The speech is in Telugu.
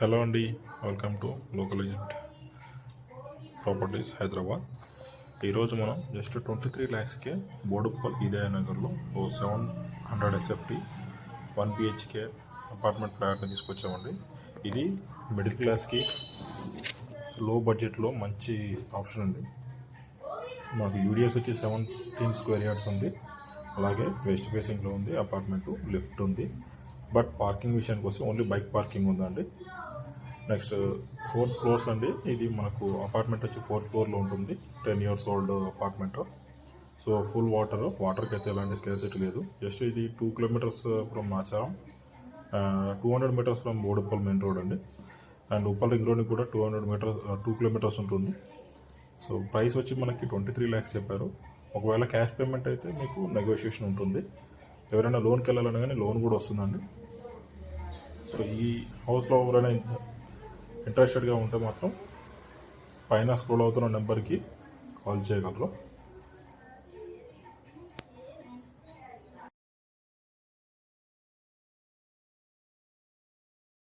హలో అండి, welcome to local agent properties Hyderabad. ఈరోజు మనం జస్ట్ 23 lakhsకే బోడుప్పల్ నగర్లో 700 SFT 1 BHK అపార్ట్మెంట్ ఫ్లాట్ని తీసుకొచ్చామండి. ఇది మిడిల్ క్లాస్కి లో బడ్జెట్లో మంచి ఆప్షన్ అండి. మాకు యూడిఎస్ వచ్చి 17 square yards ఉంది. అలాగే వెస్ట్ ఫేసింగ్లో ఉంది. అపార్ట్మెంటు లిఫ్ట్ ఉంది. బట్ పార్కింగ్ విషయానికి వస్తే ఓన్లీ బైక్ పార్కింగ్ ఉందండి. నెక్స్ట్ 4th floors అండి. ఇది మనకు అపార్ట్మెంట్ వచ్చి 4th floorలో ఉంటుంది. 10 years old apartment. So full వాటర్కి అయితే ఎలాంటి స్కేర్సిటీ లేదు. జస్ట్ ఇది 2 kilometers ఫ్రమ్ ఆచారం, 200 meters from Boduppal main road అండి. అండ్ ఉప్పల్ రింగ్ రోడ్కి కూడా 2 kilometers ఉంటుంది. సో ప్రైస్ వచ్చి మనకి 23 lakhs చెప్పారు. ఒకవేళ క్యాష్ పేమెంట్ అయితే మీకు నెగోషియేషన్ ఉంటుంది. ఎవరైనా లోన్కి వెళ్ళాలన్నా కానీ లోన్ కూడా వస్తుందండి. సో ఈ హౌస్లో ఎవరైనా ఇంట్రెస్టెడ్గా ఉంటే మాత్రం పైన స్క్రోల్ అవుతున్న నెంబర్కి కాల్ చేయగలరు.